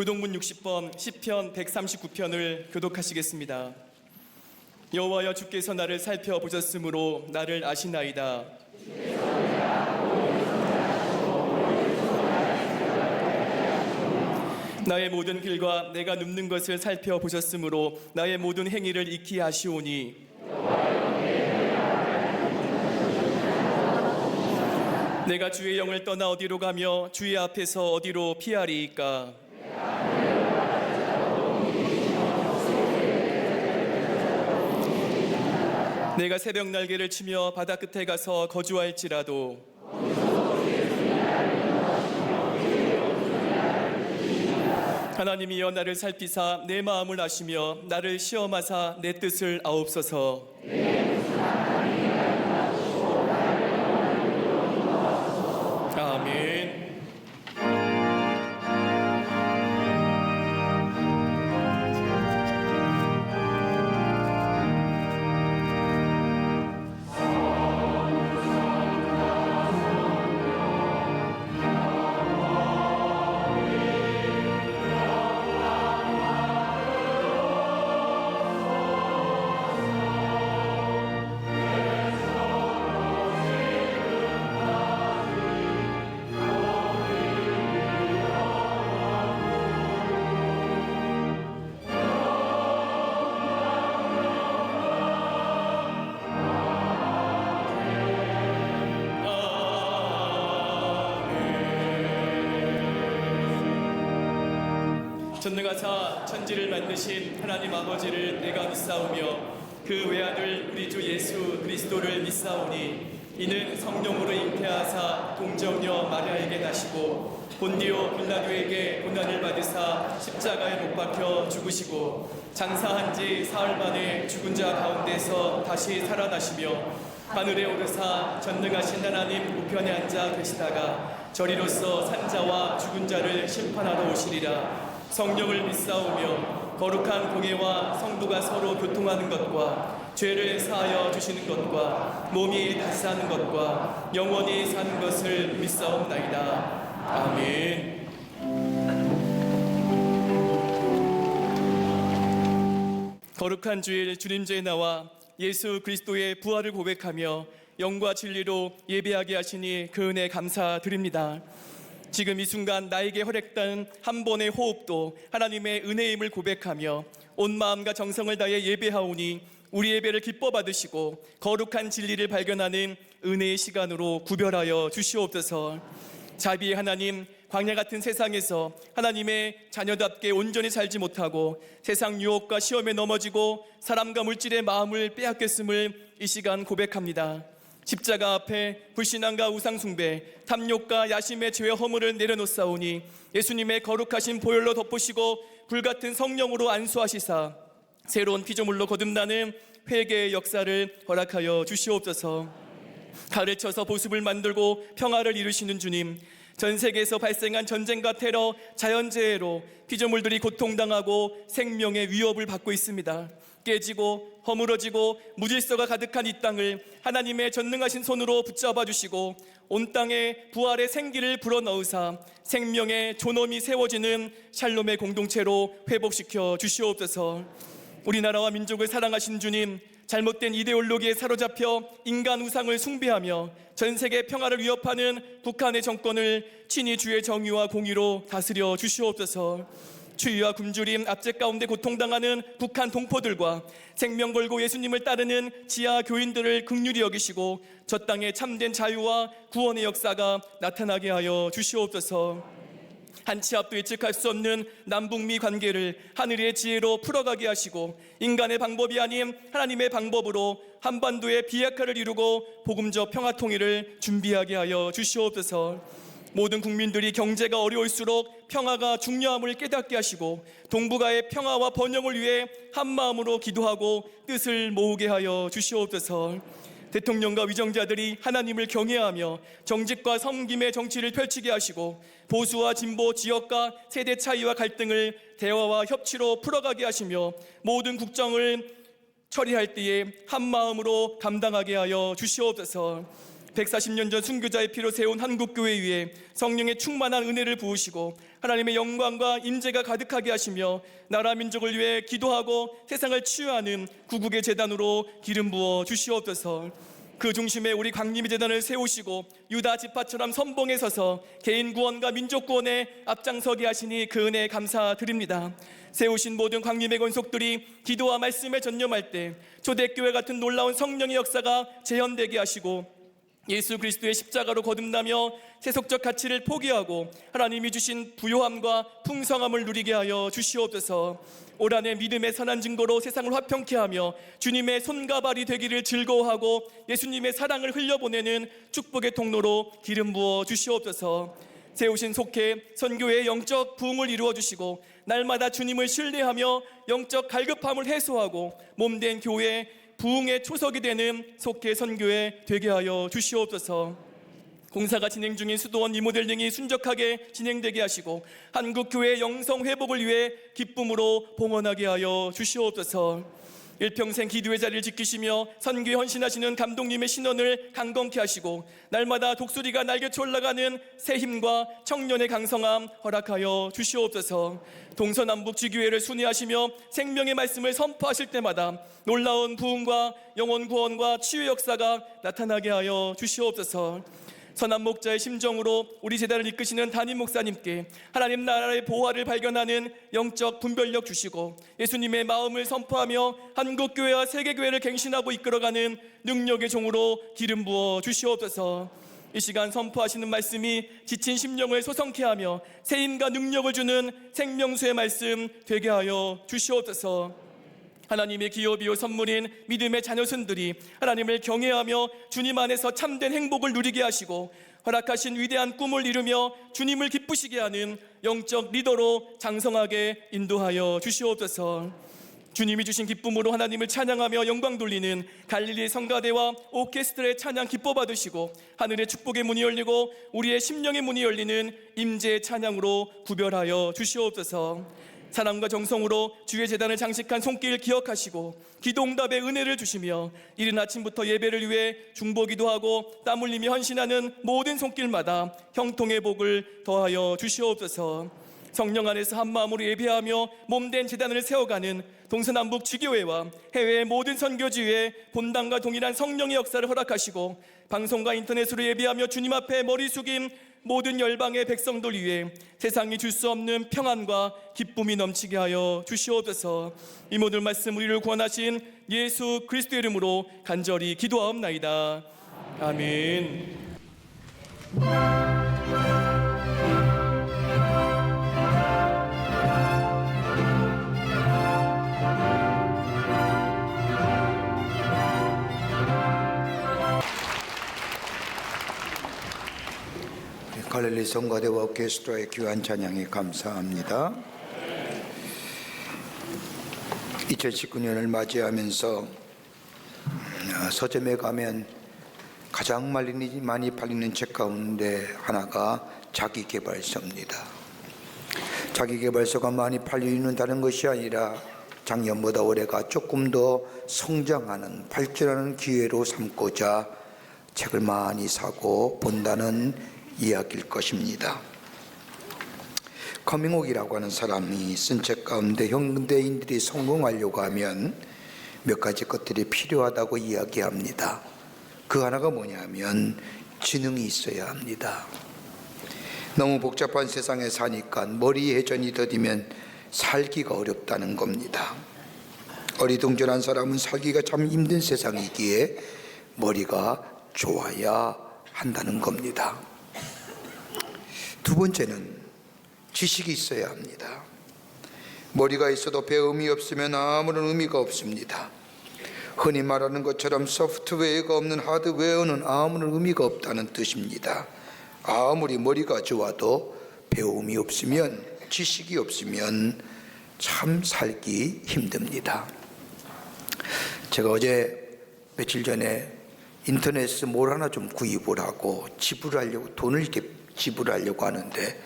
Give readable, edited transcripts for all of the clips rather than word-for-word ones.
교동문 60번 시편 139편을 교독하시겠습니다. 여호와여, 주께서 나를 살펴보셨으므로 나를 아시나이다. 나의 모든 길과 내가 눕는 것을 살펴보셨으므로 나의 모든 행위를 익히 아시오니 내가 주의 영을 떠나 어디로 가며 주의 앞에서 어디로 피하리이까. 내가 새벽 날개를 치며 바다 끝에 가서 거주할지라도 하나님이여, 나를 살피사 내 마음을 아시며 나를 시험하사 내 뜻을 아옵소서. 아멘. 전능하사 천지를 만드신 하나님 아버지를 내가 믿사오며 그 외아들 우리 주 예수 그리스도를 믿사오니 이는 성령으로 잉태하사 동정녀 마리아에게 나시고 본디오 빌라도에게 고난을 받으사 십자가에 못 박혀 죽으시고 장사한 지 사흘 만에 죽은 자 가운데서 다시 살아나시며 하늘에 오르사 전능하신 하나님 우편에 앉아 계시다가 저리로서 산자와 죽은 자를 심판하러 오시리라. 성령을 믿사오며 거룩한 공예와 성도가 서로 교통하는 것과 죄를 사하여 주시는 것과 몸이 다시 사는 것과 영원히 사는 것을 믿사옵나이다. 아멘. 거룩한 주일 주님제에 나와 예수 그리스도의 부활을 고백하며 영과 진리로 예배하게 하시니 그 은혜 감사드립니다. 지금 이 순간 나에게 허락된 한 번의 호흡도 하나님의 은혜임을 고백하며 온 마음과 정성을 다해 예배하오니 우리 예배를 기뻐 받으시고 거룩한 진리를 발견하는 은혜의 시간으로 구별하여 주시옵소서. 자비의 하나님, 광야 같은 세상에서 하나님의 자녀답게 온전히 살지 못하고 세상 유혹과 시험에 넘어지고 사람과 물질의 마음을 빼앗겼음을 이 시간 고백합니다. 십자가 앞에 불신앙과 우상숭배, 탐욕과 야심의 죄와 허물을 내려놓사오니 예수님의 거룩하신 보혈로 덮으시고 불같은 성령으로 안수하시사 새로운 피조물로 거듭나는 회개의 역사를 허락하여 주시옵소서. 칼을 쳐서 보습을 만들고 평화를 이루시는 주님, 전 세계에서 발생한 전쟁과 테러, 자연재해로 피조물들이 고통당하고 생명의 위협을 받고 있습니다. 깨지고 허물어지고 무질서가 가득한 이 땅을 하나님의 전능하신 손으로 붙잡아 주시고 온 땅에 부활의 생기를 불어넣으사 생명의 존엄이 세워지는 샬롬의 공동체로 회복시켜 주시옵소서. 우리나라와 민족을 사랑하신 주님, 잘못된 이데올로기에 사로잡혀 인간 우상을 숭배하며 전 세계 평화를 위협하는 북한의 정권을 친히 주의 정의와 공의로 다스려 주시옵소서. 추위와 굶주림, 압제 가운데 고통당하는 북한 동포들과 생명 걸고 예수님을 따르는 지하 교인들을 긍휼히 여기시고 저 땅에 참된 자유와 구원의 역사가 나타나게 하여 주시옵소서. 한치 앞도 예측할 수 없는 남북미 관계를 하늘의 지혜로 풀어가게 하시고 인간의 방법이 아닌 하나님의 방법으로 한반도의 비약화를 이루고 복음적 평화 통일을 준비하게 하여 주시옵소서. 모든 국민들이 경제가 어려울수록 평화가 중요함을 깨닫게 하시고 동북아의 평화와 번영을 위해 한마음으로 기도하고 뜻을 모으게 하여 주시옵소서. 대통령과 위정자들이 하나님을 경외하며 정직과 섬김의 정치를 펼치게 하시고 보수와 진보, 지역과 세대 차이와 갈등을 대화와 협치로 풀어가게 하시며 모든 국정을 처리할 때에 한마음으로 감당하게 하여 주시옵소서. 140년 전 순교자의 피로 세운 한국교회 위에 성령의 충만한 은혜를 부으시고 하나님의 영광과 임재가 가득하게 하시며 나라 민족을 위해 기도하고 세상을 치유하는 구국의 재단으로 기름 부어 주시옵소서. 그 중심에 우리 광림의 재단을 세우시고 유다 지파처럼 선봉에 서서 개인 구원과 민족 구원에 앞장서게 하시니 그 은혜에 감사드립니다. 세우신 모든 광림의 권속들이 기도와 말씀에 전념할 때 초대교회 같은 놀라운 성령의 역사가 재현되게 하시고 예수 그리스도의 십자가로 거듭나며 세속적 가치를 포기하고 하나님이 주신 부요함과 풍성함을 누리게 하여 주시옵소서. 올 한해 믿음의 선한 증거로 세상을 화평케 하며 주님의 손과 발이 되기를 즐거워하고 예수님의 사랑을 흘려보내는 축복의 통로로 기름 부어 주시옵소서. 세우신 속회 선교회의 영적 부흥을 이루어 주시고 날마다 주님을 신뢰하며 영적 갈급함을 해소하고 몸된 교회 부흥의 초석이 되는 속회 선교회 되게 하여 주시옵소서. 공사가 진행 중인 수도원 리모델링이 순적하게 진행되게 하시고 한국교회의 영성 회복을 위해 기쁨으로 봉헌하게 하여 주시옵소서. 일평생 기도의 자리를 지키시며 선교에 헌신하시는 감독님의 신원을 강건케 하시고 날마다 독수리가 날개쳐 올라가는 새 힘과 청년의 강성함 허락하여 주시옵소서. 동서남북 지교회를 순회하시며 생명의 말씀을 선포하실 때마다 놀라운 부흥과 영혼 구원과 치유 역사가 나타나게 하여 주시옵소서. 선한 목자의 심정으로 우리 재단을 이끄시는 담임 목사님께 하나님 나라의 보화를 발견하는 영적 분별력 주시고 예수님의 마음을 선포하며 한국교회와 세계교회를 갱신하고 이끌어가는 능력의 종으로 기름 부어 주시옵소서. 이 시간 선포하시는 말씀이 지친 심령을 소성케 하며 세임과 능력을 주는 생명수의 말씀 되게 하여 주시옵소서. 하나님의 기업이요 선물인 믿음의 자녀손들이 하나님을 경외하며 주님 안에서 참된 행복을 누리게 하시고 허락하신 위대한 꿈을 이루며 주님을 기쁘시게 하는 영적 리더로 장성하게 인도하여 주시옵소서. 주님이 주신 기쁨으로 하나님을 찬양하며 영광 돌리는 갈릴리 성가대와 오케스트라의 찬양 기뻐 받으시고 하늘의 축복의 문이 열리고 우리의 심령의 문이 열리는 임재의 찬양으로 구별하여 주시옵소서. 사랑과 정성으로 주의 재단을 장식한 손길 기억하시고 기도응답의 은혜를 주시며 이른 아침부터 예배를 위해 중보기도하고 땀 흘리며 헌신하는 모든 손길마다 형통의 복을 더하여 주시옵소서. 성령 안에서 한마음으로 예배하며 몸된 재단을 세워가는 동서남북 지교회와 해외의 모든 선교지회에 본당과 동일한 성령의 역사를 허락하시고 방송과 인터넷으로 예배하며 주님 앞에 머리 숙인 모든 열방의 백성들 위해 세상이 줄 수 없는 평안과 기쁨이 넘치게 하여 주시옵소서. 이 모든 말씀 우리를 구원하신 예수 그리스도의 이름으로 간절히 기도하옵나이다. 아멘. 갈릴리 성가대와 오케스트라의 귀한 찬양에 감사합니다. 2019년을 맞이하면서 서점에 가면 가장 많이 팔리는 책 가운데 하나가 자기계발서입니다. 자기계발서가 많이 팔리는 다른 것이 아니라 작년보다 올해가 조금 더 성장하는 발전하는 기회로 삼고자 책을 많이 사고 본다는 이야기일 것입니다. 커밍옥이라고 하는 사람이 쓴 책 가운데 현대인들이 성공하려고 하면 몇 가지 것들이 필요하다고 이야기합니다. 그 하나가 뭐냐면 지능이 있어야 합니다. 너무 복잡한 세상에 사니까 머리 회전이 더디면 살기가 어렵다는 겁니다. 어리둥절한 사람은 살기가 참 힘든 세상이기에 머리가 좋아야 한다는 겁니다. 두 번째는 지식이 있어야 합니다. 머리가 있어도 배움이 없으면 아무런 의미가 없습니다. 흔히 말하는 것처럼 소프트웨어가 없는 하드웨어는 아무런 의미가 없다는 뜻입니다. 아무리 머리가 좋아도 배움이 없으면, 지식이 없으면 참 살기 힘듭니다. 제가 어제 며칠 전에 인터넷에서 뭘 하나 좀 구입을 하고 지불하려고, 돈을 이렇게 지불하려고 하는데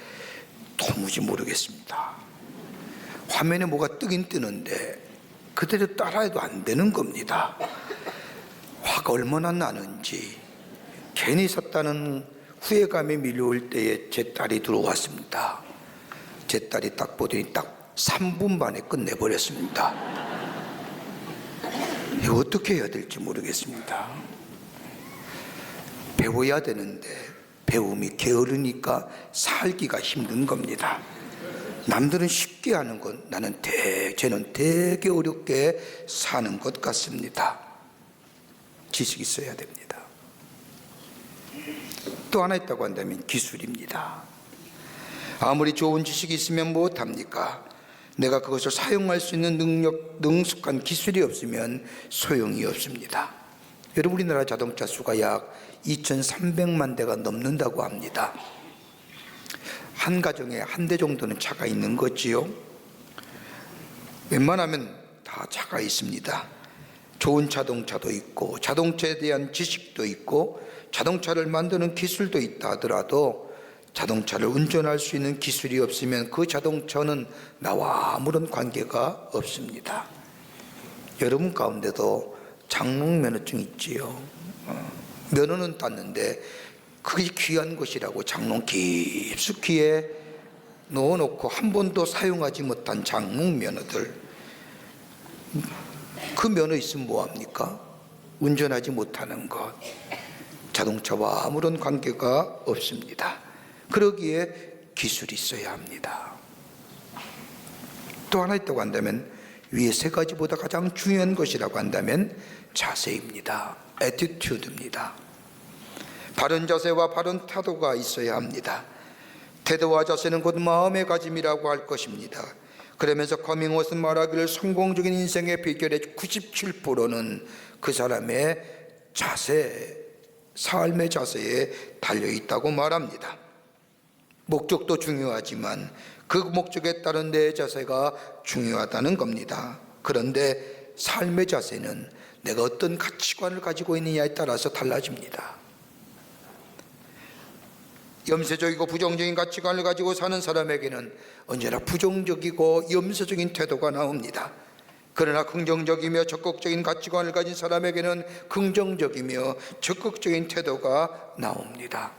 도무지 모르겠습니다. 화면에 뭐가 뜨긴 뜨는데 그대로 따라해도 안 되는 겁니다. 화가 얼마나 나는지. 괜히 샀다는 후회감이 밀려올 때에 제 딸이 들어왔습니다. 제 딸이 딱 보더니 딱 3분 만에 끝내버렸습니다. 이거 어떻게 해야 될지 모르겠습니다. 배워야 되는데 배움이 게으르니까 살기가 힘든 겁니다. 남들은 쉽게 하는 건 쟤는 되게 어렵게 사는 것 같습니다. 지식이 있어야 됩니다. 또 하나 있다고 한다면 기술입니다. 아무리 좋은 지식이 있으면 무엇합니까? 내가 그것을 사용할 수 있는 능숙한 기술이 없으면 소용이 없습니다. 여러분, 우리나라 자동차 수가 약 2,300만 대가 넘는다고 합니다. 한 가정에 한 대 정도는 차가 있는 거지요. 웬만하면 다 차가 있습니다. 좋은 자동차도 있고 자동차에 대한 지식도 있고 자동차를 만드는 기술도 있다 하더라도 자동차를 운전할 수 있는 기술이 없으면 그 자동차는 나와 아무런 관계가 없습니다. 여러분 가운데도 장롱 면허증 있지요. 면허는 땄는데 그게 귀한 것이라고 장롱 깊숙이에 넣어놓고 한 번도 사용하지 못한 장롱 면허들, 그 면허 있으면 뭐합니까? 운전하지 못하는 것. 자동차와 아무런 관계가 없습니다. 그러기에 기술이 있어야 합니다. 또 하나 있다고 한다면, 위에 세 가지보다 가장 중요한 것이라고 한다면 자세입니다. 애티튜드입니다. 바른 자세와 바른 태도가 있어야 합니다. 태도와 자세는 곧 마음의 가짐이라고 할 것입니다. 그러면서 커밍아웃은 말하기를 성공적인 인생의 비결의 97%는 그 사람의 자세, 삶의 자세에 달려있다고 말합니다. 목적도 중요하지만 그 목적에 따른 내 자세가 중요하다는 겁니다. 그런데 삶의 자세는 내가 어떤 가치관을 가지고 있느냐에 따라서 달라집니다. 염세적이고 부정적인 가치관을 가지고 사는 사람에게는 언제나 부정적이고 염세적인 태도가 나옵니다. 그러나 긍정적이며 적극적인 가치관을 가진 사람에게는 긍정적이며 적극적인 태도가 나옵니다.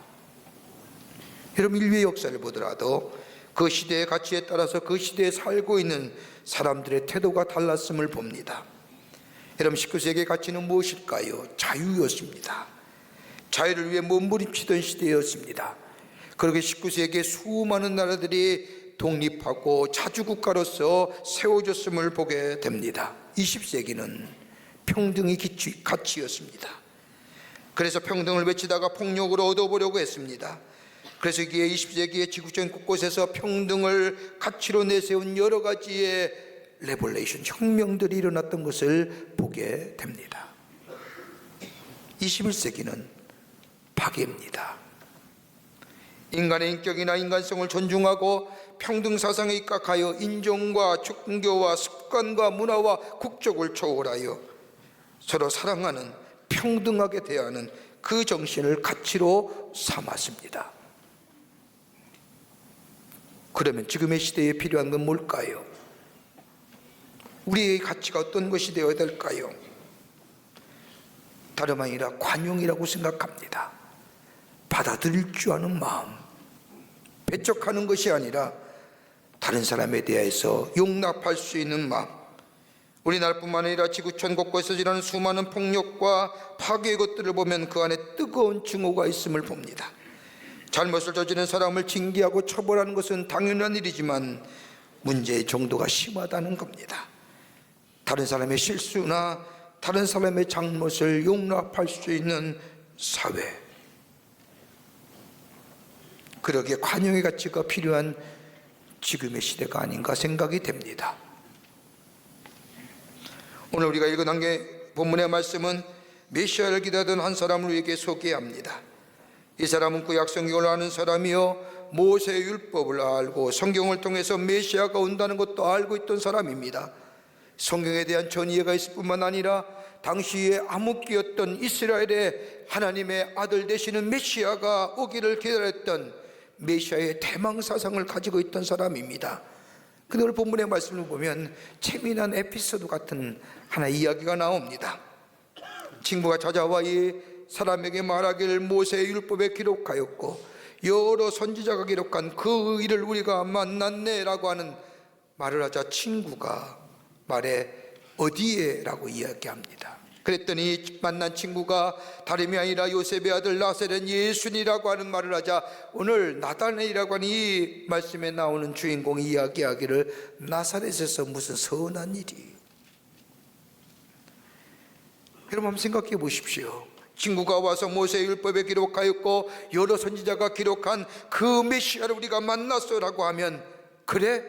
여러분, 인류의 역사를 보더라도 그 시대의 가치에 따라서 그 시대에 살고 있는 사람들의 태도가 달랐음을 봅니다. 여러분, 19세기의 가치는 무엇일까요? 자유였습니다. 자유를 위해 몸부림치던 시대였습니다. 그렇게 19세기에 수많은 나라들이 독립하고 자주국가로서 세워졌음을 보게 됩니다. 20세기는 평등이 가치였습니다. 그래서 평등을 외치다가 폭력으로 얻어보려고 했습니다. 그래서 이게 20세기의 지구촌 곳곳에서 평등을 가치로 내세운 여러 가지의 레볼레이션, 혁명들이 일어났던 것을 보게 됩니다. 21세기는 파괴입니다. 인간의 인격이나 인간성을 존중하고 평등 사상에 입각하여 인종과 종교와 습관과 문화와 국적을 초월하여 서로 사랑하는, 평등하게 대하는 그 정신을 가치로 삼았습니다. 그러면 지금의 시대에 필요한 건 뭘까요? 우리의 가치가 어떤 것이 되어야 될까요? 다름 아니라 관용이라고 생각합니다. 받아들일 줄 아는 마음, 배척하는 것이 아니라 다른 사람에 대해서 용납할 수 있는 마음, 우리나라뿐만 아니라 지구촌 곳곳에서 일어나는 수많은 폭력과 파괴의 것들을 보면 그 안에 뜨거운 증오가 있음을 봅니다. 잘못을 저지른 사람을 징계하고 처벌하는 것은 당연한 일이지만 문제의 정도가 심하다는 겁니다. 다른 사람의 실수나 다른 사람의 잘못을 용납할 수 있는 사회, 그러기에 관용의 가치가 필요한 지금의 시대가 아닌가 생각이 됩니다. 오늘 우리가 읽은 본문의 말씀은 메시아를 기다리던 한 사람을 우리에게 소개합니다. 이 사람은 구약 성경을 아는 사람이요, 모세의 율법을 알고 성경을 통해서 메시아가 온다는 것도 알고 있던 사람입니다. 성경에 대한 전이해가 있을 뿐만 아니라 당시에 암흑기였던 이스라엘의 하나님의 아들 되시는 메시아가 오기를 기다렸던 메시아의 대망사상을 가지고 있던 사람입니다. 근데 오늘 본문의 말씀을 보면 재미난 에피소드 같은 하나의 이야기가 나옵니다. 친구가 찾아와 이 사람에게 말하기를 모세의 율법에 기록하였고 여러 선지자가 기록한 그 일을 우리가 만났네 라고 하는 말을 하자 친구가 말해 어디에? 라고 이야기합니다. 그랬더니 만난 친구가 다름이 아니라 요셉의 아들 나사렛 예수니라고 하는 말을 하자 오늘 나다나엘이라고 하는 이 말씀에 나오는 주인공이 이야기하기를 나사렛에서 무슨 선한 일이. 여러분 한번 생각해 보십시오. 친구가 와서 모세의 율법에 기록하였고 여러 선지자가 기록한 그 메시아를 우리가 만났어라고 하면 그래?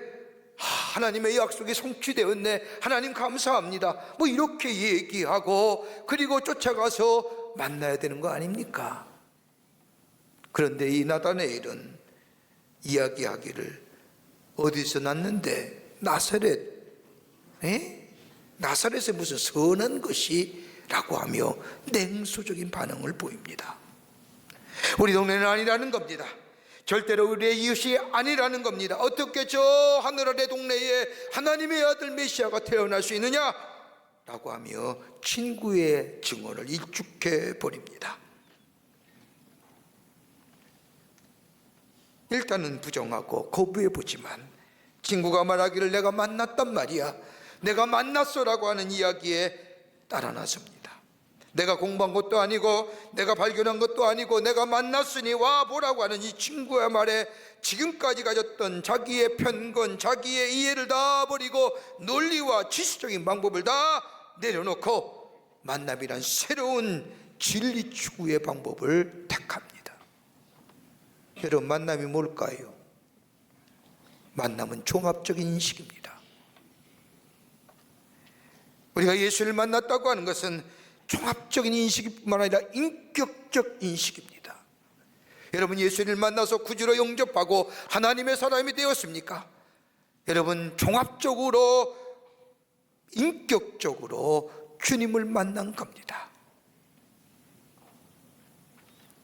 하나님의 약속이 성취되었네, 하나님 감사합니다, 뭐 이렇게 얘기하고 그리고 쫓아가서 만나야 되는 거 아닙니까? 그런데 이 나다나엘은 이야기하기를 어디서 났는데 나사렛, 나사렛에 무슨 선한 것이? 라고 하며 냉소적인 반응을 보입니다. 우리 동네는 아니라는 겁니다. 절대로 우리의 이웃이 아니라는 겁니다. 어떻게 저 하늘 아래 동네에 하나님의 아들 메시아가 태어날 수 있느냐? 라고 하며 친구의 증언을 일축해 버립니다. 일단은 부정하고 거부해 보지만 친구가 말하기를 내가 만났단 말이야, 내가 만났어라고 하는 이야기에 따라 나섭니다. 내가 공부한 것도 아니고 내가 발견한 것도 아니고 내가 만났으니 와 보라고 하는 이 친구의 말에 지금까지 가졌던 자기의 편견, 자기의 이해를 다 버리고 논리와 지식적인 방법을 다 내려놓고 만남이란 새로운 진리 추구의 방법을 택합니다. 여러분, 만남이 뭘까요? 만남은 종합적인 인식입니다. 우리가 예수를 만났다고 하는 것은 종합적인 인식뿐만 아니라 인격적 인식입니다. 여러분, 예수를 만나서 구주로 영접하고 하나님의 사람이 되었습니까? 여러분, 종합적으로 인격적으로 주님을 만난 겁니다.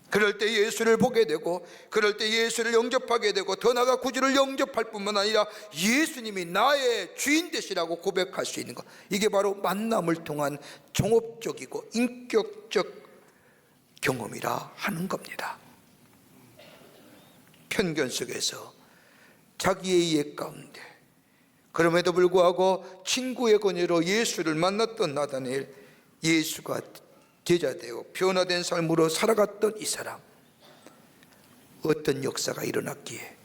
그럴 때 예수를 보게 되고 그럴 때 예수를 영접하게 되고 더 나아가 구주를 영접할 뿐만 아니라 예수님이 나의 주인 되시라고 고백할 수 있는 것, 이게 바로 만남을 통한 종합적이고 인격적 경험이라 하는 겁니다. 편견 속에서 자기의 이해 가운데 그럼에도 불구하고 친구의 권유로 예수를 만났던 나다나엘, 예수가 제자되어 변화된 삶으로 살아갔던 이 사람, 어떤 역사가 일어났기에,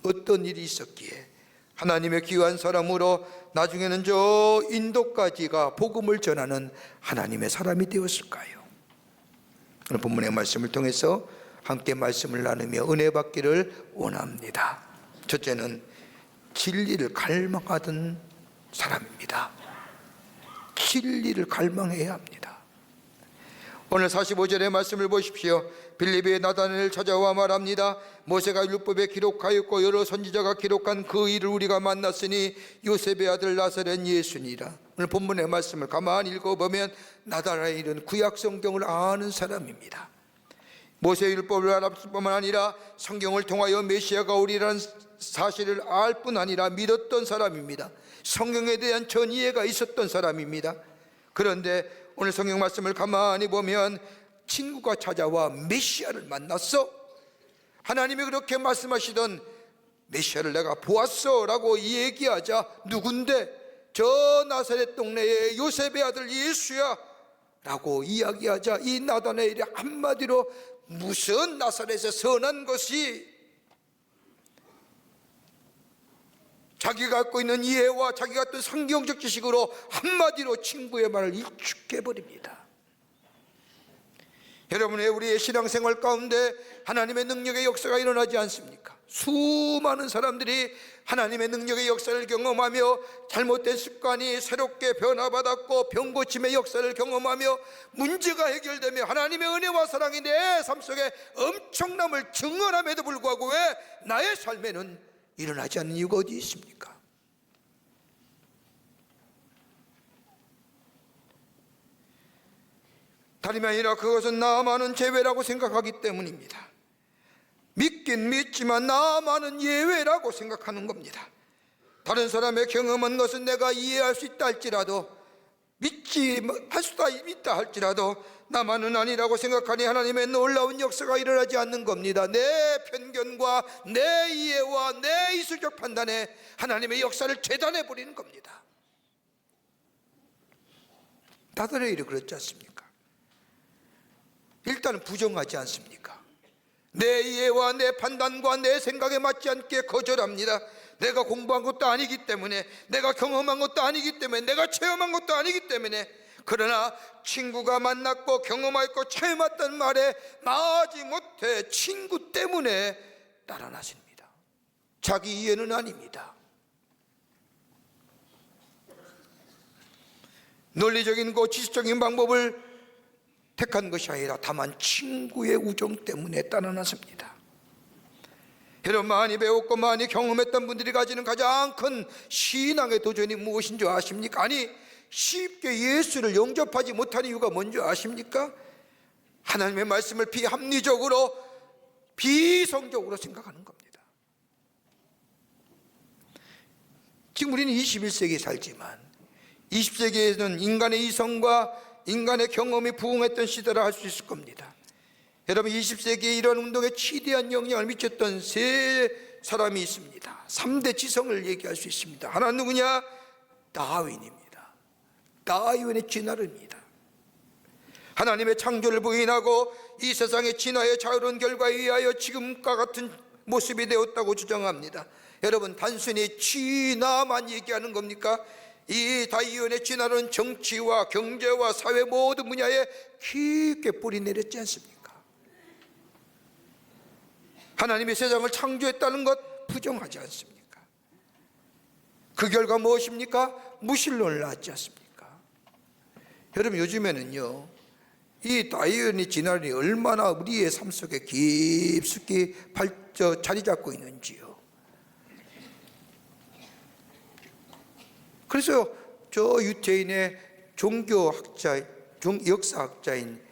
어떤 일이 있었기에 하나님의 귀한 사람으로 나중에는 저 인도까지가 복음을 전하는 하나님의 사람이 되었을까요? 오늘 본문의 말씀을 통해서 함께 말씀을 나누며 은혜 받기를 원합니다. 첫째는 진리를 갈망하던 사람입니다. 진리를 갈망해야 합니다. 오늘 45절의 말씀을 보십시오. 빌립의 나다나엘을 찾아와 말합니다. 모세가 율법에 기록하였고 여러 선지자가 기록한 그 일을 우리가 만났으니 요셉의 아들 나사렛 예수니라. 오늘 본문의 말씀을 가만히 읽어보면 나다나엘은 구약 성경을 아는 사람입니다. 모세의 율법을 알았을 뿐만 아니라 성경을 통하여 메시아가 오리라는 사실을 알 뿐 아니라 믿었던 사람입니다. 성경에 대한 전이해가 있었던 사람입니다. 그런데 오늘 성경 말씀을 가만히 보면 친구가 찾아와 메시아를 만났어, 하나님이 그렇게 말씀하시던 메시아를 내가 보았어 라고 얘기하자 누군데? 저 나사렛 동네의 요셉의 아들 예수야 라고 이야기하자 이 나다나엘이 한마디로 무슨 나사렛에 선한 것이, 자기가 갖고 있는 이해와 자기가 어떤 성경적 지식으로 한마디로 친구의 말을 일축해버립니다. 여러분, 왜 우리의 신앙생활 가운데 하나님의 능력의 역사가 일어나지 않습니까? 수많은 사람들이 하나님의 능력의 역사를 경험하며 잘못된 습관이 새롭게 변화받았고 병고침의 역사를 경험하며 문제가 해결되며 하나님의 은혜와 사랑이 내 삶 속에 엄청남을 증언함에도 불구하고 왜 나의 삶에는 일어나지 않는 이유가 어디 있습니까? 다름이 아니라 그것은 나만은 제외라고 생각하기 때문입니다. 믿긴 믿지만 나만은 예외라고 생각하는 겁니다. 다른 사람의 경험한 것은 내가 이해할 수 있다 할지라도, 믿지 할 수도 있다 할지라도 나만은 아니라고 생각하니 하나님의 놀라운 역사가 일어나지 않는 겁니다. 내 편견과 내 이해와 내 이수적 판단에 하나님의 역사를 재단해 버리는 겁니다. 나다나엘이 그렇지 않습니까? 일단은 부정하지 않습니까? 내 이해와 내 판단과 내 생각에 맞지 않게 거절합니다. 내가 공부한 것도 아니기 때문에, 내가 경험한 것도 아니기 때문에, 내가 체험한 것도 아니기 때문에. 그러나 친구가 만났고 경험했고 체험했던 말에 나아지 못해 친구 때문에 따라나십니다. 자기 이해는 아닙니다. 논리적인 그 지식적인 방법을 택한 것이 아니라 다만 친구의 우정 때문에 따라나섭니다. 여러분, 많이 배웠고 많이 경험했던 분들이 가지는 가장 큰 신앙의 도전이 무엇인 줄 아십니까? 아니, 쉽게 예수를 영접하지 못하는 이유가 뭔지 아십니까? 하나님의 말씀을 비합리적으로 비성적으로 생각하는 겁니다. 지금 우리는 21세기에 살지만 20세기에는 인간의 이성과 인간의 경험이 부흥했던 시대라 할 수 있을 겁니다. 여러분, 20세기에 이런 운동에 치대한 영향을 미쳤던 세 사람이 있습니다. 3대 지성을 얘기할 수 있습니다. 하나는 누구냐? 다윈입니다. 다윈의 진화론입니다. 하나님의 창조를 부인하고 이 세상의 진화의 자유로운 결과에 의하여 지금과 같은 모습이 되었다고 주장합니다. 여러분, 단순히 진화만 얘기하는 겁니까? 이 다윈의 진화는 정치와 경제와 사회 모든 분야에 깊게 뿌리 내렸지 않습니까? 하나님이 세상을 창조했다는 것 부정하지 않습니까? 그 결과 무엇입니까? 무신론을 낳지 않습니까? 여러분, 요즘에는요, 이 다윈의 진화론이 얼마나 우리의 삶 속에 깊숙이 자리 잡고 있는지요. 그래서 저 유태인의 종교학자, 역사학자인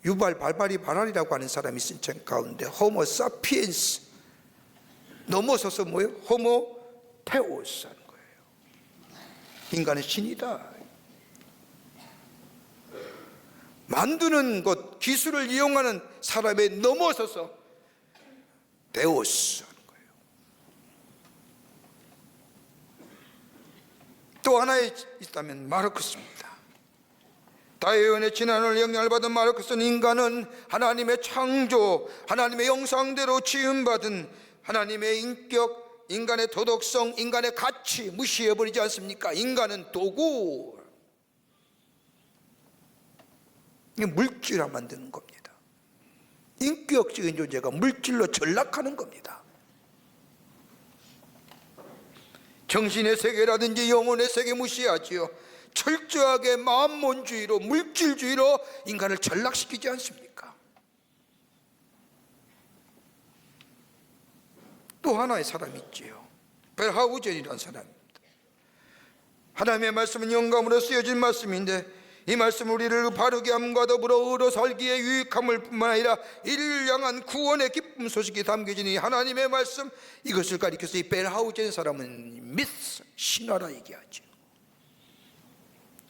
유발 발발이라고 하는 사람이 쓴 책 가운데 호모 사피엔스 넘어서서 뭐예요? 호모 테오스 하는 거예요. 인간의 신이다. 만드는 것, 기술을 이용하는 사람에 넘어서서 데오스 하는 거예요. 또 하나 있다면 마르크스입니다. 다윈의 진화론을 영향을 받은 마르크스는 인간은 하나님의 창조, 하나님의 형상대로 지음받은 하나님의 인격, 인간의 도덕성, 인간의 가치 무시해버리지 않습니까? 인간은 도구, 물질화 만드는 겁니다. 인격적인 존재가 물질로 전락하는 겁니다. 정신의 세계라든지 영혼의 세계 무시하지요. 철저하게 만몬주의로, 물질주의로 인간을 전락시키지 않습니까? 또 하나의 사람이 있지요. 벨하우젠이라는 사람입니다. 하나님의 말씀은 영감으로 쓰여진 말씀인데 이 말씀은 우리를 바르게 함과 더불어 의로 살기에 유익함을 뿐만 아니라 이를 향한 구원의 기쁨 소식이 담겨진 이 하나님의 말씀, 이것을 가리켜서 이 벨하우젠 사람은 미스, 신화라 얘기하죠.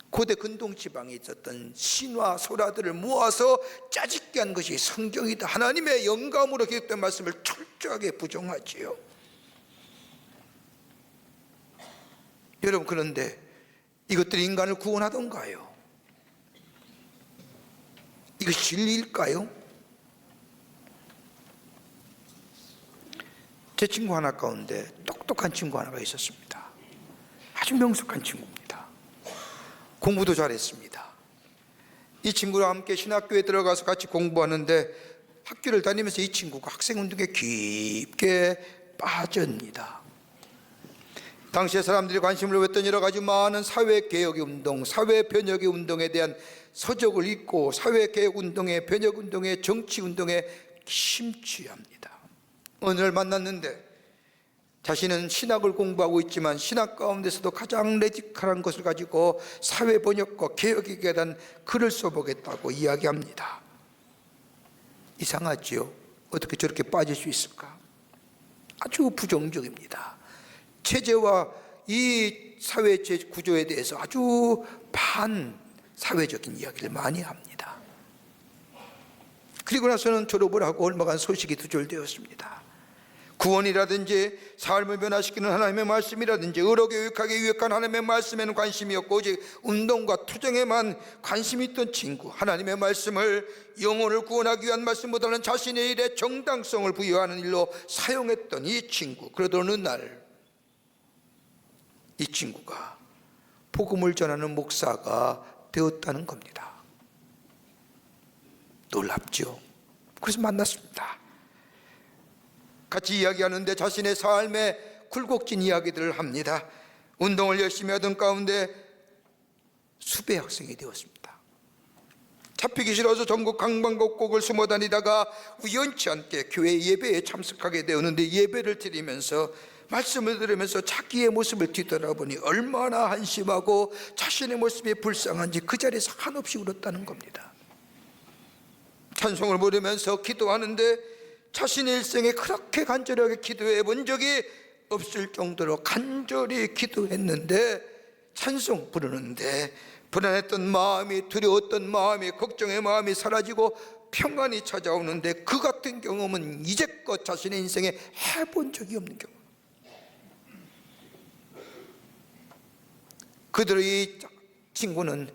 고대 근동 지방에 있었던 신화 소라들을 모아서 짜집게 한 것이 성경이다. 하나님의 영감으로 기록된 말씀을 철저하게 부정하지요. 여러분, 그런데 이것들이 인간을 구원하던가요? 이거 진리일까요? 제 친구 하나 가운데 똑똑한 친구 하나가 있었습니다. 아주 명석한 친구입니다. 공부도 잘했습니다. 이 친구랑 함께 신학교에 들어가서 같이 공부하는데 학교를 다니면서 이 친구가 학생운동에 깊게 빠집니다. 당시에 사람들이 관심을 갖던 여러 가지 많은 사회개혁의 운동, 사회변혁의 운동에 대한 서적을 읽고 사회개혁운동에, 변혁운동에, 정치운동에 심취합니다. 어느 날 만났는데 자신은 신학을 공부하고 있지만 신학 가운데서도 가장 레디컬한 것을 가지고 사회번역과 개혁에 대한 글을 써보겠다고 이야기합니다. 이상하지요? 어떻게 저렇게 빠질 수 있을까? 아주 부정적입니다. 체제와 이 사회체 구조에 대해서 아주 반사회적인 이야기를 많이 합니다. 그리고 나서는 졸업을 하고 얼마간 소식이 두절되었습니다. 구원이라든지 삶을 변화시키는 하나님의 말씀이라든지 의로교육하게 유익한 하나님의 말씀에는 관심이 없고 오직 운동과 투쟁에만 관심이 있던 친구, 하나님의 말씀을 영혼을 구원하기 위한 말씀보다는 자신의 일에 정당성을 부여하는 일로 사용했던 이 친구, 그러던 어느 날 이 친구가 복음을 전하는 목사가 되었다는 겁니다. 놀랍죠? 그래서 만났습니다. 같이 이야기하는데 자신의 삶의 굴곡진 이야기들을 합니다. 운동을 열심히 하던 가운데 수배 학생이 되었습니다. 잡히기 싫어서 전국 강방곡곡을 숨어 다니다가 우연치 않게 교회 예배에 참석하게 되었는데 예배를 드리면서 말씀을 들으면서 자기의 모습을 뒤돌아보니 얼마나 한심하고 자신의 모습이 불쌍한지 그 자리에서 한없이 울었다는 겁니다. 찬송을 부르면서 기도하는데 자신의 일생에 그렇게 간절하게 기도해 본 적이 없을 정도로 간절히 기도했는데 찬송 부르는데 불안했던 마음이, 두려웠던 마음이, 걱정의 마음이 사라지고 평안이 찾아오는데 그 같은 경험은 이제껏 자신의 인생에 해본 적이 없는 경험. 그들의 친구는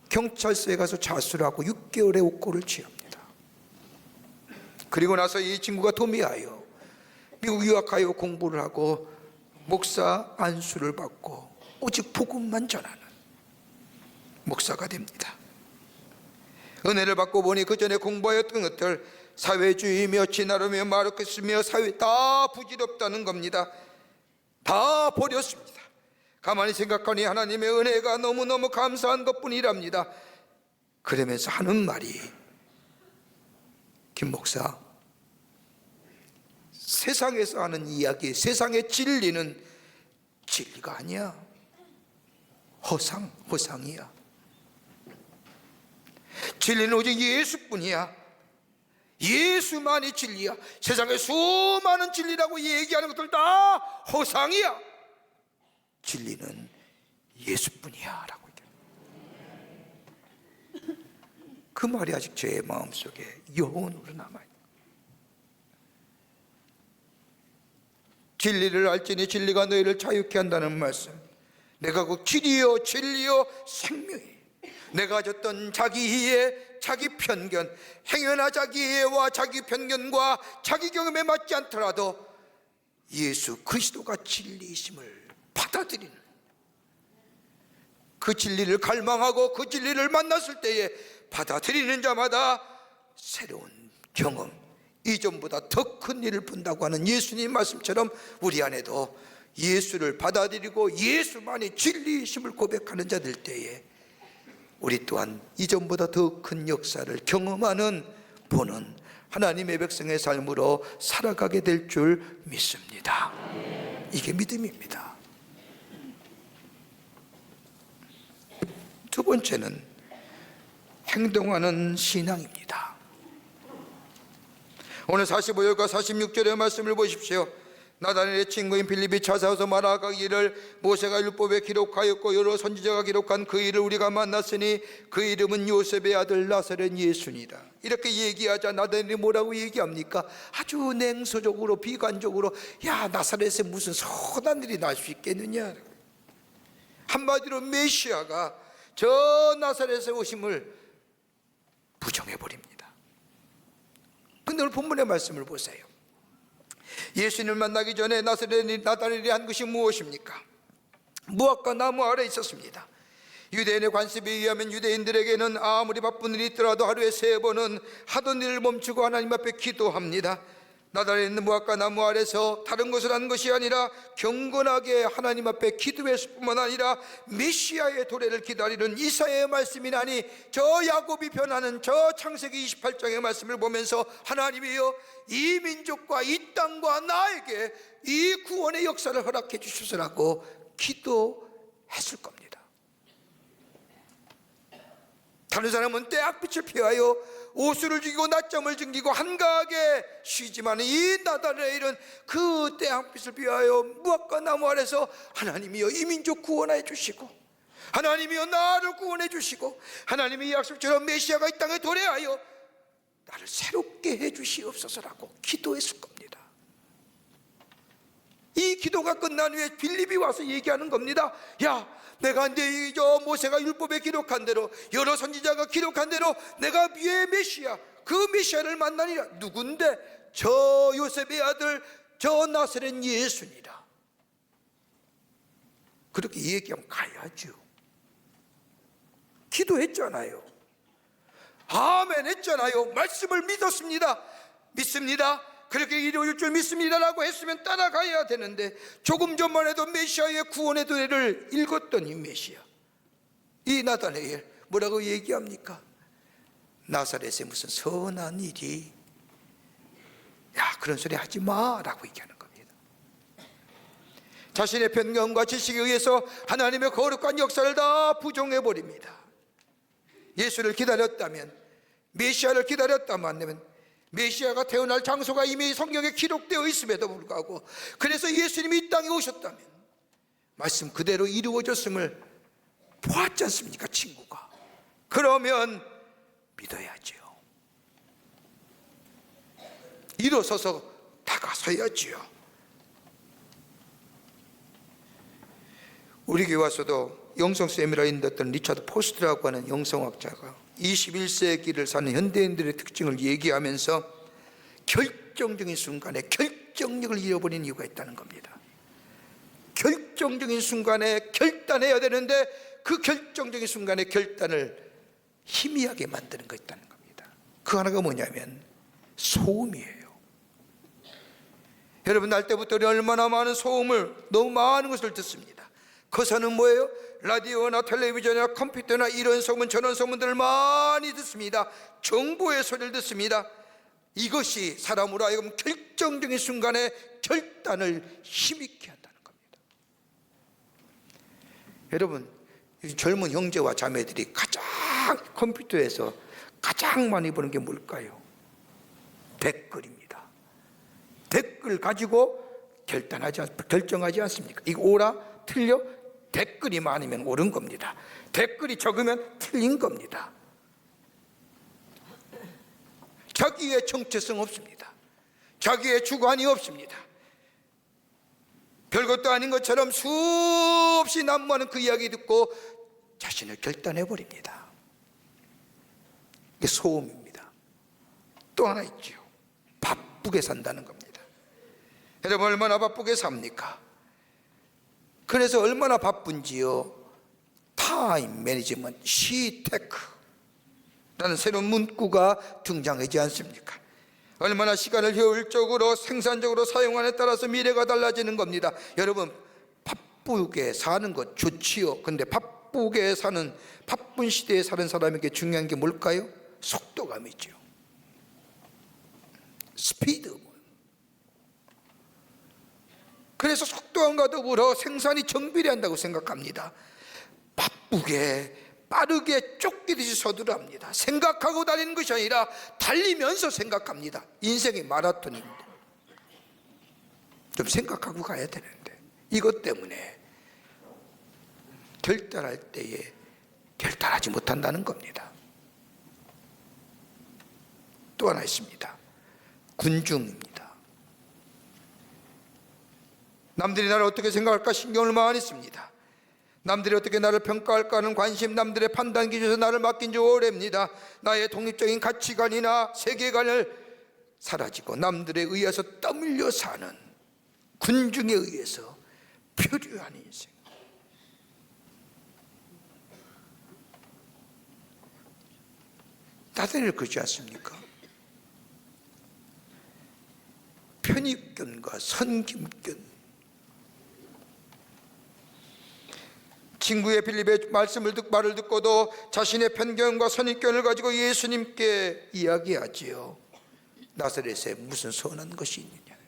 경찰서에 가서 자수를 하고 6개월의 옥고를 취합니다. 그리고 나서 이 친구가 도미하여 미국 유학하여 공부를 하고 목사 안수를 받고 오직 복음만 전하는 목사가 됩니다. 은혜를 받고 보니 그 전에 공부하였던 것들, 사회주의며 진화로며 마르크스며 사회 다 부질없다는 겁니다. 다 버렸습니다. 가만히 생각하니 하나님의 은혜가 너무너무 감사한 것뿐이랍니다. 그러면서 하는 말이, 김 목사, 세상에서 하는 이야기, 세상의 진리는 진리가 아니야. 허상이야. 진리는 오직 예수뿐이야. 예수만이 진리야. 세상에 수많은 진리라고 얘기하는 것들 다 허상이야. 진리는 예수뿐이야 라고 얘기해요. 그 말이 아직 제 마음속에 영혼으로 남아요. 진리를 알지니 진리가 너희를 자유케 한다는 말씀. 내가 그 길이요 진리요 생명이, 내가 가졌던 자기 이해, 자기 편견, 행여나 자기 이해와 자기 편견과 자기 경험에 맞지 않더라도 예수 그리스도가 진리이심을 받아들이는, 그 진리를 갈망하고 그 진리를 만났을 때에 받아들이는 자마다 새로운 경험, 이전보다 더 큰 일을 본다고 하는 예수님 말씀처럼 우리 안에도 예수를 받아들이고 예수만이 진리이심을 고백하는 자들 때에 우리 또한 이전보다 더 큰 역사를 경험하는, 보는 하나님의 백성의 삶으로 살아가게 될 줄 믿습니다. 이게 믿음입니다. 두 번째는 행동하는 신앙입니다. 오늘 45절과 46절의 말씀을 보십시오. 나다넬의 친구인 빌립이 찾아와서 말하기를 모세가 율법에 기록하였고 여러 선지자가 기록한 그 일을 우리가 만났으니 그 이름은 요셉의 아들 나사렛 예수니라. 이렇게 얘기하자 나다넬이 뭐라고 얘기합니까? 아주 냉소적으로 비관적으로, 야 나사렛에 무슨 선한 일이 날 수 있겠느냐. 한마디로 메시아가 저 나사렛에 오심을 부정해 버립니다. 근데 오늘 본문의 말씀을 보세요. 예수님을 만나기 전에 나다나엘이 한 것이 무엇입니까? 무화과 나무 아래 있었습니다. 유대인의 관습에 의하면 유대인들에게는 아무리 바쁜 일이 있더라도 하루에 3번은 하던 일을 멈추고 하나님 앞에 기도합니다. 나달에 있는 무화과 나무 아래서 다른 것을 한 것이 아니라 경건하게 하나님 앞에 기도했을 뿐만 아니라 메시아의 도래를 기다리는 이사야의 말씀이 나니 저 야곱이 변하는 저 창세기 28장의 말씀을 보면서 하나님이여 이 민족과 이 땅과 나에게 이 구원의 역사를 허락해 주시소서라고 기도했을 겁니다. 다른 사람은 때악빛을 피하여 오수를 죽이고 낮잠을 즐기고 한가하게 쉬지만 이 나다나엘은 그 때악빛을 피하여 무화과 나무 아래서 하나님이여 이 민족 구원해 주시고 하나님이여 나를 구원해 주시고 하나님이 약속처럼 메시아가 이 땅에 도래하여 나를 새롭게 해 주시옵소서라고 기도했을 겁니다. 이 기도가 끝난 후에 빌립이 와서 얘기하는 겁니다. 야, 내가 저 모세가 율법에 기록한 대로 여러 선지자가 기록한 대로 내가 위의 메시아 그 메시아를 만나니라. 누군데? 저 요셉의 아들 저 나사렛 예수니라. 그렇게 얘기하면 가야죠. 기도했잖아요. 아멘 했잖아요. 말씀을 믿었습니다. 믿습니다. 그렇게 이루어질 줄 믿습니다라고 했으면 따라가야 되는데 조금 전만 해도 메시아의 구원의 도래를 읽었던 이 메시아 이 나다나엘 뭐라고 얘기합니까? 나사렛에 무슨 선한 일이 야 그런 소리 하지 마라고 얘기하는 겁니다. 자신의 편견과 지식에 의해서 하나님의 거룩한 역사를 다 부정해버립니다. 예수를 기다렸다면 메시아를 기다렸다면 메시아가 태어날 장소가 이미 성경에 기록되어 있음에도 불구하고 그래서 예수님이 이 땅에 오셨다면 말씀 그대로 이루어졌음을 보았지 않습니까? 친구가. 그러면 믿어야죠. 일어서서 다가서야지요. 우리 교회 와서도 영성세미나에 있던 리차드 포스트라고 하는 영성학자가 21세기를 사는 현대인들의 특징을 얘기하면서 결정적인 순간에 결정력을 잃어버린 이유가 있다는 겁니다. 결정적인 순간에 결단해야 되는데 그 결정적인 순간에 결단을 희미하게 만드는 거 있다는 겁니다. 그 하나가 뭐냐면 소음이에요. 여러분 날 때부터 얼마나 많은 소음을 너무 많은 것을 듣습니다. 그것은 뭐예요? 라디오나 텔레비전이나 컴퓨터나 이런 소문 저런 소문들을 많이 듣습니다. 정보의 소리를 듣습니다. 이것이 사람으로 하여금 결정적인 순간에 결단을 힘있게 한다는 겁니다. 여러분 젊은 형제와 자매들이 가장 컴퓨터에서 가장 많이 보는 게 뭘까요? 댓글입니다. 댓글 가지고 결정하지 않습니까? 이거 옳아? 틀려? 댓글이 많으면 옳은 겁니다. 댓글이 적으면 틀린 겁니다. 자기의 정체성 없습니다. 자기의 주관이 없습니다. 별것도 아닌 것처럼 수없이 난무하는 그 이야기 듣고 자신을 결단해버립니다. 이게 소음입니다. 또 하나 있죠. 바쁘게 산다는 겁니다. 여러분 얼마나 바쁘게 삽니까? 그래서 얼마나 바쁜지요. 타임 매니지먼트, 시테크라는 새로운 문구가 등장하지 않습니까? 얼마나 시간을 효율적으로 생산적으로 사용하느냐에 따라서 미래가 달라지는 겁니다. 여러분 바쁘게 사는 것 좋지요. 근데 바쁘게 사는 바쁜 시대에 사는 사람에게 중요한 게 뭘까요? 속도감이죠. 스피드. 그래서 속도감과 더불어 생산이 정비례한다고 생각합니다. 바쁘게 빠르게 쫓기듯이 서두르합니다. 생각하고 달리는 것이 아니라 달리면서 생각합니다. 인생이 마라톤입니다. 좀 생각하고 가야 되는데 이것 때문에 결단할 때에 결단하지 못한다는 겁니다. 또 하나 있습니다. 군중입니다. 남들이 나를 어떻게 생각할까 신경을 많이 씁니다. 남들이 어떻게 나를 평가할까 하는 관심, 남들의 판단 기준에서 나를 맡긴 지 오래입니다. 나의 독립적인 가치관이나 세계관을 사라지고 남들에 의해서 떠밀려 사는, 군중에 의해서 표류한 인생. 나다니엘 그렇지 않습니까? 편입견과 선김견. 친구의 빌립의 말을 듣고도 자신의 편견과 선입견을 가지고 예수님께 이야기하지요. 나사렛에 무슨 선한 것이 있느냐.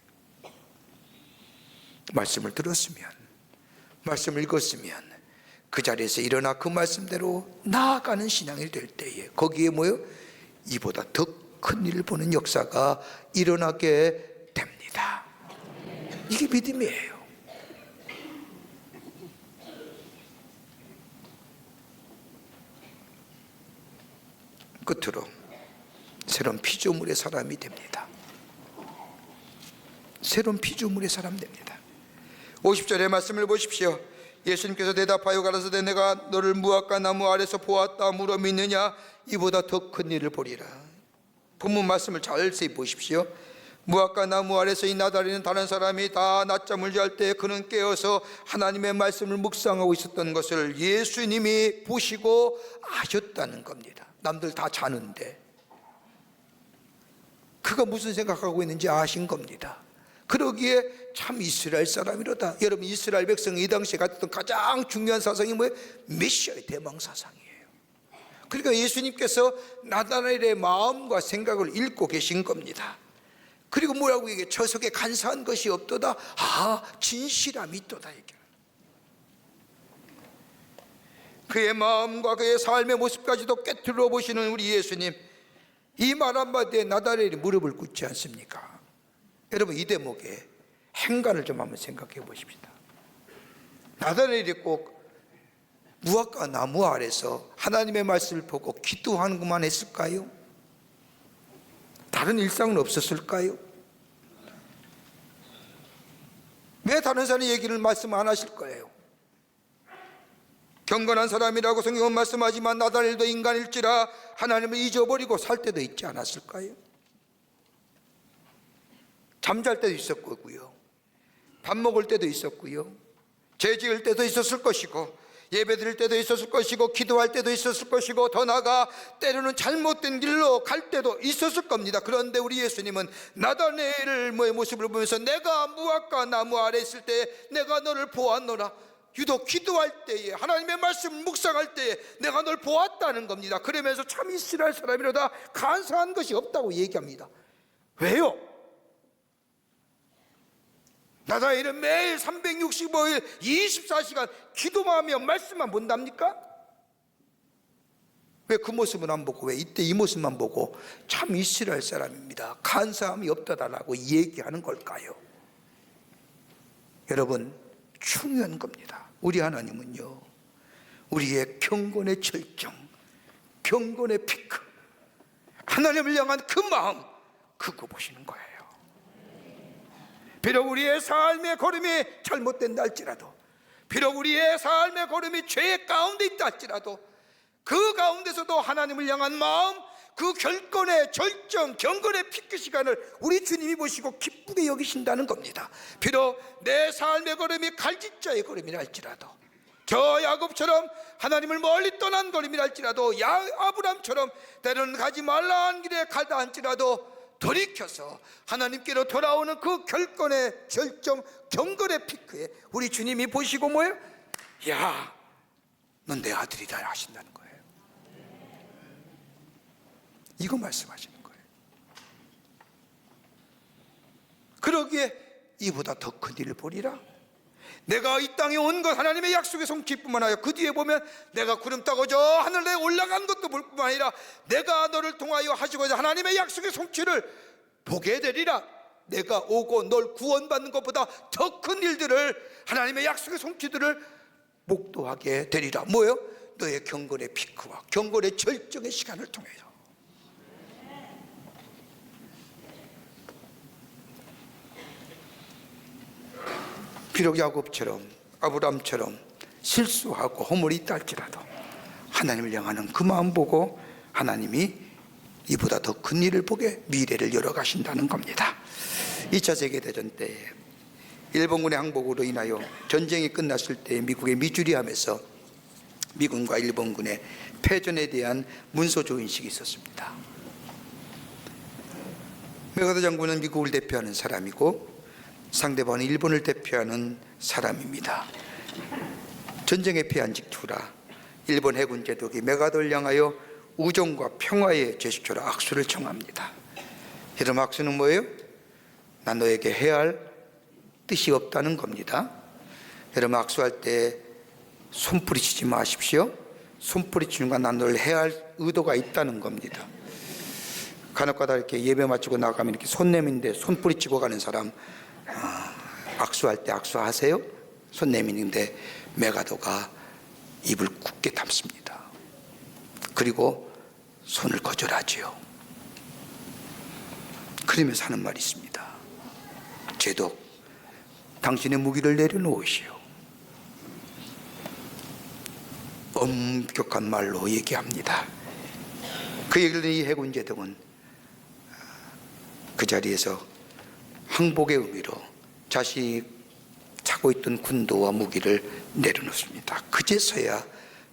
말씀을 들었으면, 말씀을 읽었으면 그 자리에서 일어나 그 말씀대로 나아가는 신앙이 될 때에 거기에 뭐요? 이보다 더 큰 일을 보는 역사가 일어나게 됩니다. 이게 믿음이에요. 끝으로 새로운 피조물의 사람이 됩니다. 새로운 피조물의 사람 됩니다. 50절의 말씀을 보십시오. 예수님께서 대답하여 가라사대 내가 너를 무화과 나무 아래서 보았다 물어 믿느냐? 이보다 더 큰 일을 보리라. 본문 말씀을 자세히 보십시오. 무화과 나무 아래서 이 나다리는 다른 사람이 다 낮잠을 잘 때 그는 깨어서 하나님의 말씀을 묵상하고 있었던 것을 예수님이 보시고 아셨다는 겁니다. 남들 다 자는데 그가 무슨 생각하고 있는지 아신 겁니다. 그러기에 참 이스라엘 사람이로다. 여러분, 이스라엘 백성이 이 당시에 가졌던 가장 중요한 사상이 뭐예요? 메시아의 대망 사상이에요. 그러니까 예수님께서 나다나엘의 마음과 생각을 읽고 계신 겁니다. 그리고 뭐라고 얘기해? 저 속에 간사한 것이 없도다. 진실함이 있도다. 그의 마음과 그의 삶의 모습까지도 꿰뚫어 보시는 우리 예수님, 이 말 한마디에 나다나엘이 무릎을 꿇지 않습니까? 여러분, 이 대목에 행간을 좀 한번 생각해 보십시다. 나다나엘이 꼭 무화과 나무 아래서 하나님의 말씀을 보고 기도하는 것만 했을까요? 다른 일상은 없었을까요? 왜 다른 사람의 얘기를 말씀 안 하실 거예요? 경건한 사람이라고 성경은 말씀하지만 나다나엘도 인간일지라 하나님을 잊어버리고 살 때도 있지 않았을까요? 잠잘 때도 있었을 거고요, 밥 먹을 때도 있었고요, 죄 지을 때도 있었을 것이고, 예배 드릴 때도 있었을 것이고, 기도할 때도 있었을 것이고, 더 나아가 때로는 잘못된 길로 갈 때도 있었을 겁니다. 그런데 우리 예수님은 나다나엘의 모습을 보면서 내가 무화과 나무 아래 있을 때 내가 너를 보았노라. 유독 기도할 때에, 하나님의 말씀을 묵상할 때에 내가 널 보았다는 겁니다. 그러면서 참 이스라엘 사람이로다 간사한 것이 없다고 얘기합니다. 왜요? 나다나엘은 매일 365일 24시간 기도만 하며 말씀만 본답니까? 왜 그 모습은 안 보고 왜 이때 이 모습만 보고 참 이스라엘 사람입니다, 간사함이 없다라고 얘기하는 걸까요? 여러분, 중요한 겁니다. 우리 하나님은요, 우리의 경건의 절정, 경건의 피크, 하나님을 향한 그 마음, 그거 보시는 거예요. 비록 우리의 삶의 걸음이 잘못된다 할지라도, 비록 우리의 삶의 걸음이 죄의 가운데 있다 할지라도, 그 가운데서도 하나님을 향한 마음, 그 결건의 절정, 경건의 피크 시간을 우리 주님이 보시고 기쁘게 여기신다는 겁니다. 비록 내 삶의 걸음이 갈짓자의 걸음이라 할지라도, 저 야곱처럼 하나님을 멀리 떠난 걸음이라 할지라도, 아브람처럼 때로는 가지 말라 한 길에 가다 할지라도 돌이켜서 하나님께로 돌아오는 그 결건의 절정, 경건의 피크에 우리 주님이 보시고 뭐예요? 야, 넌 내 아들이다 하신다는 거예요. 이거 말씀하시는 거예요. 그러기에 이보다 더 큰 일을 보리라. 내가 이 땅에 온 것 하나님의 약속의 성취뿐만 아니라 그 뒤에 보면 내가 구름 타고 저 하늘에 올라간 것도 볼 뿐만 아니라 내가 너를 통하여 하시고자 하나님의 약속의 성취를 보게 되리라. 내가 오고 널 구원받는 것보다 더 큰 일들을, 하나님의 약속의 성취들을 목도하게 되리라. 뭐예요? 너의 경건의 피크와 경건의 절정의 시간을 통해서. 비록 야곱처럼, 아브람처럼 실수하고 허물이 있다 할지라도 하나님을 향하는 그 마음 보고 하나님이 이보다 더 큰 일을 보게 미래를 열어가신다는 겁니다. 2차 세계대전 때 일본군의 항복으로 인하여 전쟁이 끝났을 때 미국의 미주리함에서 미군과 일본군의 패전에 대한 문서 조인식이 있었습니다. 메가더 장군은 미국을 대표하는 사람이고 상대방은 일본을 대표하는 사람입니다. 전쟁에 패한 직후라 일본 해군 제독이 메가더를 향하여 우정과 평화의 제스처로 악수를 청합니다. 이런 악수는 뭐예요? 난 너에게 해야 할 뜻이 없다는 겁니다. 여러분 악수할 때 손뿌리 치지 마십시오. 손뿌리 치는 건 난 너를 해야 할 의도가 있다는 겁니다. 간혹가다 이렇게 예배 마치고 나가면 이렇게 손 내미는데 손뿌리 치고 가는 사람 악수할 때 악수하세요? 손 내미는데 메가더가 입을 굳게 담습니다. 그리고 손을 거절하지요. 그러면서 하는 말이 있습니다. 제독, 당신의 무기를 내려놓으시오. 엄격한 말로 얘기합니다. 그 얘기를 듣는 이 해군 제독은 그 자리에서 항복의 의미로 자신이 차고 있던 군도와 무기를 내려놓습니다. 그제서야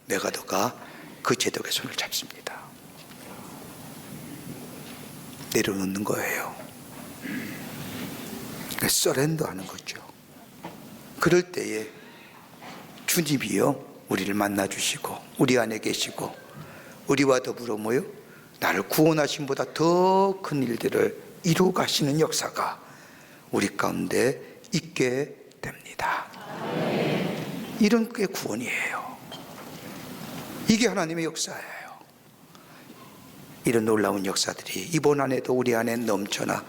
메가더가 그 제독의 손을 잡습니다. 내려놓는 거예요. 서렌더하는 거죠. 그럴 때에 주님이요 우리를 만나주시고 우리 안에 계시고 우리와 더불어 모여 나를 구원하심보다 더 큰 일들을 이루어 가시는 역사가 우리 가운데 있게 됩니다. 이런 게 구원이에요. 이게 하나님의 역사예요. 이런 놀라운 역사들이 이번 안에도 우리 안에 넘쳐나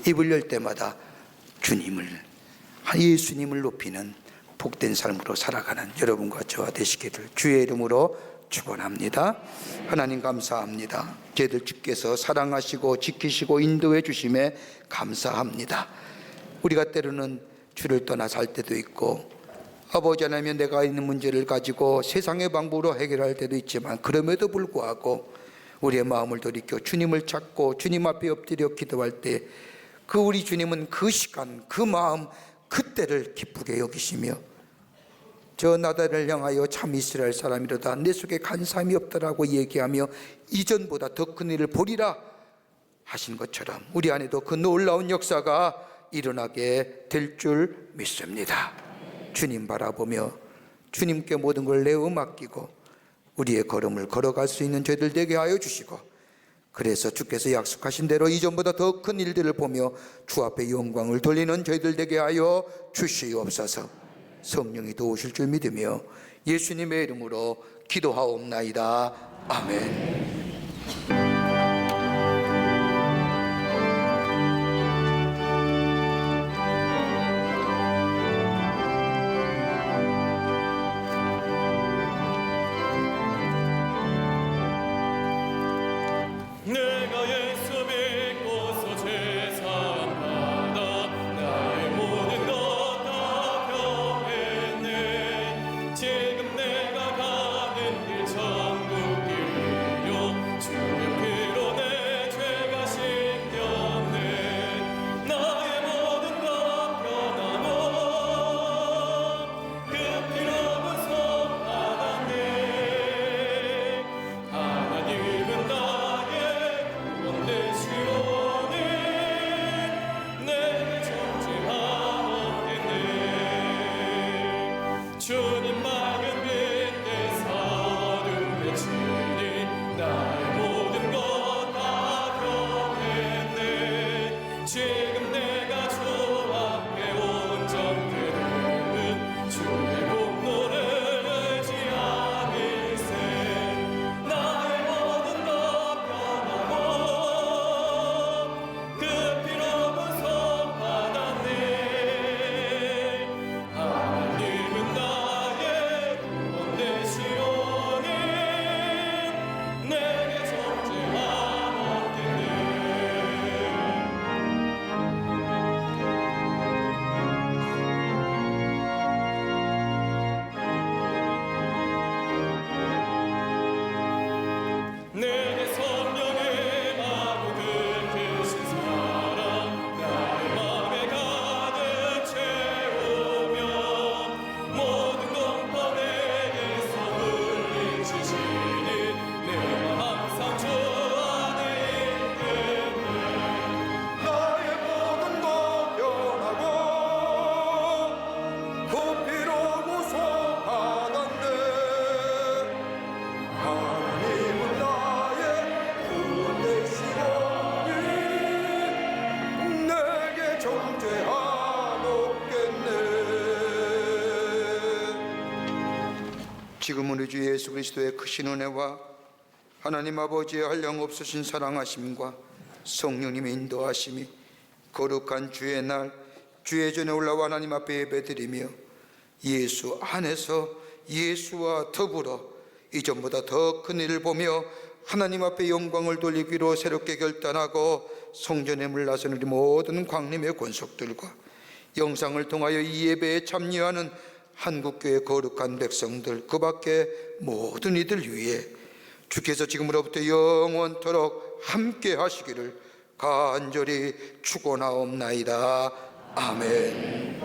입을 열 때마다 주님을, 예수님을 높이는 복된 삶으로 살아가는 여러분과 저와 되시기를 주의 이름으로 축원합니다. 하나님 감사합니다. 저희들 주께서 사랑하시고 지키시고 인도해 주심에 감사합니다. 우리가 때로는 주를 떠나 살 때도 있고 아버지 하나님 내가 있는 문제를 가지고 세상의 방법으로 해결할 때도 있지만 그럼에도 불구하고 우리의 마음을 돌이켜 주님을 찾고 주님 앞에 엎드려 기도할 때 그 우리 주님은 그 시간 그 마음 그때를 기쁘게 여기시며 저 나다를 향하여 참 이스라엘 사람이로다 내 속에 간사함이 없다라고 얘기하며 이전보다 더 큰 일을 보리라 하신 것처럼 우리 안에도 그 놀라운 역사가 일어나게 될 줄 믿습니다. 주님 바라보며 주님께 모든 걸 내어 맡기고 우리의 걸음을 걸어갈 수 있는 저희들 되게 하여 주시고 그래서 주께서 약속하신 대로 이전보다 더 큰 일들을 보며 주 앞에 영광을 돌리는 저희들 되게 하여 주시옵소서. 성령이 도우실 줄 믿으며 예수님의 이름으로 기도하옵나이다. 아멘. 내가 예수 믿고서 제사받아 나의 모든 것 다 변했네. 지금 내가 가는 길 천국 길이요 주의 지금은 우리 주 예수 그리스도의 크신 은혜와 하나님 아버지의 한량없으신 사랑하심과 성령님의 인도하심이 거룩한 주의 날 주의 전에 올라와 하나님 앞에 예배드리며 예수 안에서 예수와 더불어 이전보다 더 큰 일을 보며 하나님 앞에 영광을 돌리기로 새롭게 결단하고 성전에 물나선 우리 모든 광림의 권속들과 영상을 통하여 이 예배에 참여하는 한국교회 거룩한 백성들, 그 밖에 모든 이들 위해 주께서 지금으로부터 영원토록 함께 하시기를 간절히 축원하옵나이다. 아멘.